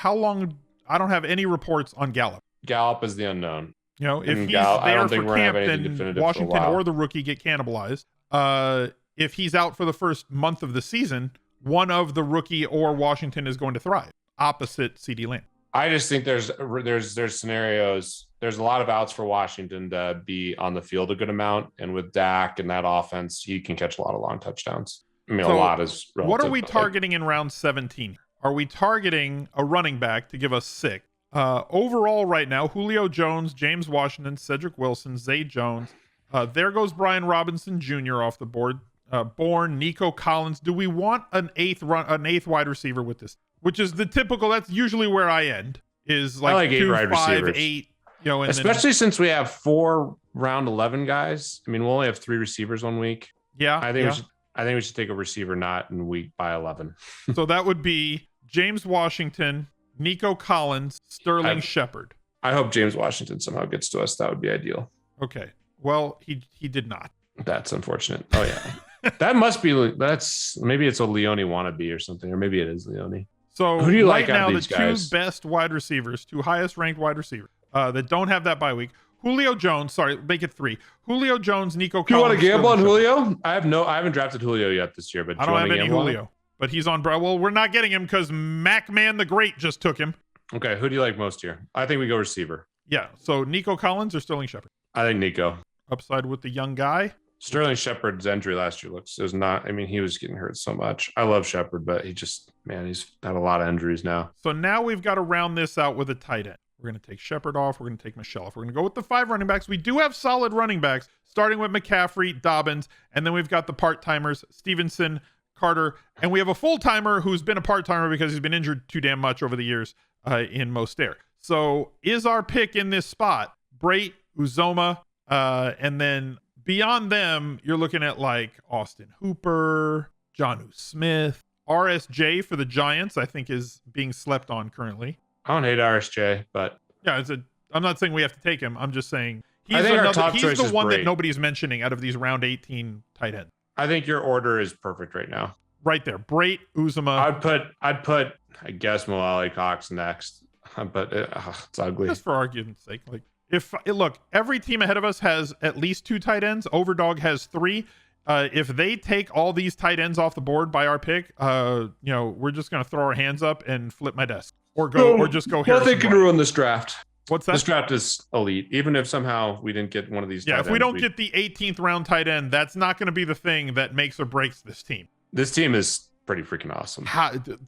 long? I don't have any reports on Gallup. Gallup is the unknown. You know, if And he's Gallup, I there don't for think we're gonna have camp, anything then definitive for a Washington while. or the rookie get cannibalized. If he's out for the first month of the season, one of the rookie or Washington is going to thrive. Opposite CD Lamb. I just think there's scenarios. There's a lot of outs for Washington to be on the field a good amount, and with Dak and that offense, he can catch a lot of long touchdowns. I mean, So, a lot is relative, What are we but, like, targeting in round 17? Are we targeting a running back to give us 6? Overall, right now, Julio Jones, James Washington, Cedric Wilson, Zay Jones. There goes Brian Robinson Jr. off the board. Bourne, Nico Collins. Do we want an eighth wide receiver with this? Which is the typical. That's usually where I end. Is like, I like 8 2, wide 5, receivers. 8. You know, and especially since we have 4 round 11 guys. I mean, we'll only have 3 receivers 1 week. yeah, I think yeah. we should take a receiver not in week by 11. So that would be James Washington, Nico Collins, Sterling Shepard. I hope James Washington somehow gets to us. That would be ideal. Okay. Well, he did not. That's unfortunate. Oh yeah. That must be, maybe it's a Leone wannabe or something, or maybe it is Leone. So Who do you right like out now, of the these guys? 2 best wide receivers, 2 highest ranked wide receivers that don't have that bye week. Julio Jones, sorry, make it 3. Julio Jones, Nico Do you Collins. want to gamble on Sterling Shepard. Julio? I haven't drafted Julio yet this year, but I do you don't want have to any gamble on Julio, but he's on. Well, we're not getting him because MacMan the Great just took him. it? Okay, who do you like most here? I think we go receiver. Yeah. So Nico Collins or Sterling Shepard. I think Nico. Upside with the young guy. Sterling Shepard's injury last year is not. I mean, he was getting hurt so much. I love Shepard, but he's had a lot of injuries now. So now we've got to round this out with a tight end. We're going to take Shepard off. We're going to take Michelle off. We're going to go with the 5 running backs. We do have solid running backs, starting with McCaffrey, Dobbins, and then we've got the part-timers, Stevenson, Carter, and we have a full-timer who's been a part-timer because he's been injured too damn much over the years in Mostert. So is our pick in this spot Brait, Uzomah, and then beyond them, you're looking at like Austin Hooper, Jonnu Smith, RSJ for the Giants, I think is being slept on currently. I don't hate RSJ, but Yeah, I'm not saying we have to take him. I'm just saying I think our top he's choice the is one that Brait. nobody's mentioning out of these round 18 tight ends. I think your order is perfect right now. right there. Brait, Uzuma. I'd put I guess Mo Cox next, but it's ugly. Just for argument's sake, like look, every team ahead of us has at least 2 tight ends. Overdog has 3. If they take all these tight ends off the board by our pick, we're just gonna throw our hands up and flip my desk, or just go. Nothing can ruin this draft. What's that? This draft is elite. Even if somehow we didn't get one of these. Yeah, if we don't get the 18th round tight end, that's not going to be the thing that makes or breaks this team. This team is pretty freaking awesome.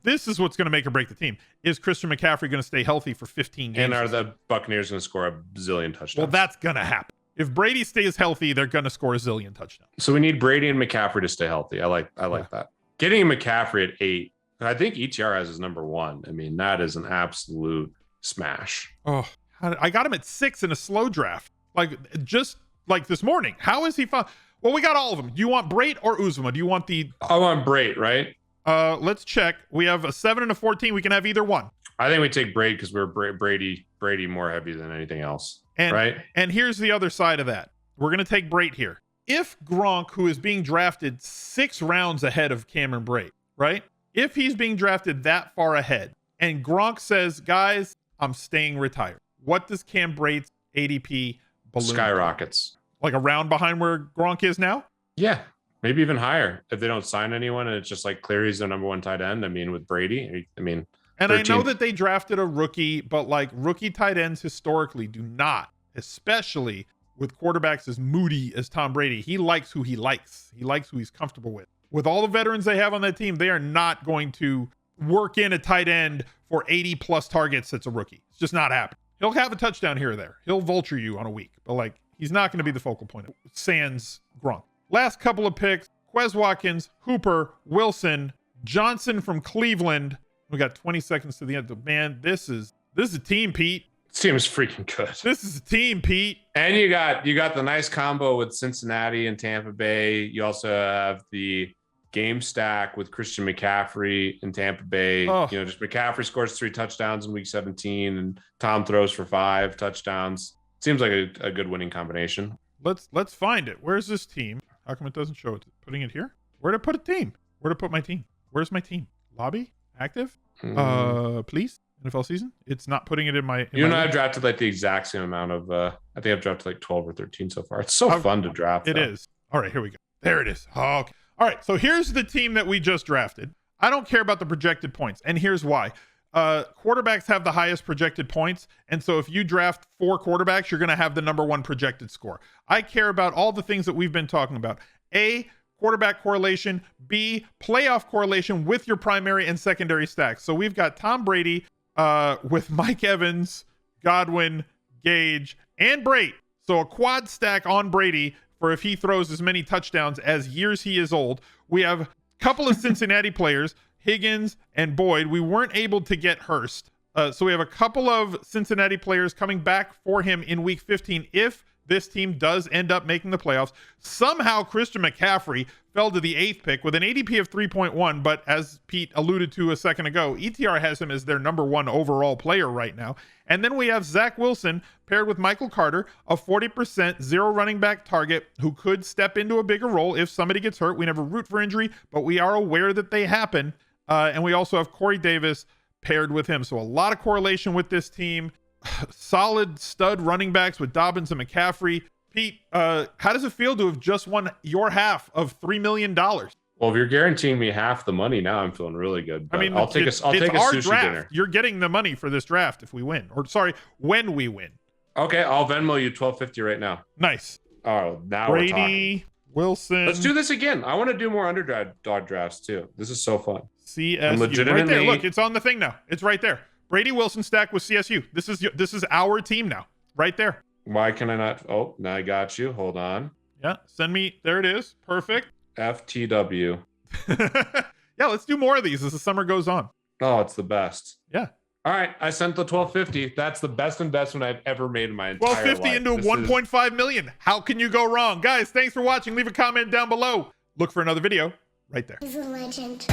This is what's going to make or break the team. Is Christian McCaffrey going to stay healthy for 15 games? And are the Buccaneers going to score a zillion touchdowns? Well, that's going to happen. If Brady stays healthy, they're going to score a zillion touchdowns. So we need Brady and McCaffrey to stay healthy. I like that. Getting McCaffrey at 8, I think ETR has his number 1. I mean, that is an absolute smash. Oh, I got him at 6 in a slow draft. Just like this morning. How is he fun? Well, we got all of them. Do you want Brait or Uzuma? Do you want the... I want Brait, right? Let's check. We have a 7 and a 14. We can have either one. I think we take Brait because we're Brady more heavy than anything else. Right? And here's the other side of that. We're going to take Brait here. If Gronk, who is being drafted 6 rounds ahead of Cameron Brate, right? If he's being drafted that far ahead and Gronk says, guys, I'm staying retired, what does Cam Brate's ADP balloon? Skyrockets. Like a round behind where Gronk is now? Yeah, maybe even higher if they don't sign anyone and it's just like Cleary's their number 1 tight end. I mean, with Brady, and 13. I know that they drafted a rookie, but like rookie tight ends historically do not, especially with quarterbacks as moody as Tom Brady. He likes who he likes. He likes who he's comfortable with. With all the veterans they have on that team, they are not going to work in a tight end for 80 plus targets that's a rookie. It's just not happening. He'll have a touchdown here or there. He'll vulture you on a week, but like he's not going to be the focal point of sans Gronk. Last couple of picks: Quez Watkins, Hooper, Wilson, Johnson from Cleveland. We got 20 seconds to the end. Man, this is a team, Pete. This team is freaking good. This is a team, Pete. And you got the nice combo with Cincinnati and Tampa Bay. You also have the game stack with Christian McCaffrey in Tampa Bay. Oh. Just McCaffrey scores 3 touchdowns in week 17 and Tom throws for 5 touchdowns. Seems like a good winning combination. Let's find it. Where's this team? How come it doesn't show it? Putting it here? Where to put a team? Where to put my team? Where's my team? Lobby? Active? Please? NFL season? It's not putting it in my... You and I have drafted like the exact same amount of... I think I've drafted like 12 or 13 so far. It's so fun to draft. It is. All right, here we go. There it is. Oh, okay. All right, so here's the team that we just drafted. I don't care about the projected points, and here's why. Quarterbacks have the highest projected points, and so if you draft 4 quarterbacks, you're going to have the number 1 projected score. I care about all the things that we've been talking about. A, quarterback correlation. B, playoff correlation with your primary and secondary stacks. So we've got Tom Brady with Mike Evans, Godwin, Gage, and Brait. So a quad stack on Brady for if he throws as many touchdowns as years he is old. We have a couple of Cincinnati players, Higgins and Boyd. We weren't able to get Hurst. So we have a couple of Cincinnati players coming back for him in week 15 if this team does end up making the playoffs. Somehow Christian McCaffrey fell to the 8th pick with an ADP of 3.1, but as Pete alluded to a second ago, ETR has him as their number 1 overall player right now. And then we have Zach Wilson paired with Michael Carter, a 40% 0 running back target who could step into a bigger role if somebody gets hurt. We never root for injury, but we are aware that they happen. And we also have Corey Davis paired with him. So a lot of correlation with this team. Solid stud running backs with Dobbins and McCaffrey. Pete, how does it feel to have just won your half of $3 million? Well, if you're guaranteeing me half the money now, I'm feeling really good. I mean, I'll take a sushi draft. dinner. You're getting the money for this draft if we win, or sorry, when we win. Okay, I'll Venmo you $12.50 right now. Nice. Oh, now Brady, we're talking. Wilson. Let's do this again. I want to do more underdog drafts too. This is so fun. CSU. Right there. Look, it's on the thing now. It's right there. Brady Wilson stack with CSU. This is our team now. Right there. Why can I not? Oh, now I got you. Hold on. Yeah, send me. There it is. Perfect. FTW. Yeah, let's do more of these as the summer goes on. Oh, it's the best. Yeah. All right, I sent the $12.50. That's the best investment I've ever made in my entire life. $12.50 into 1.5 million. How can you go wrong? Guys, thanks for watching. Leave a comment down below. Look for another video right there. He's a legend.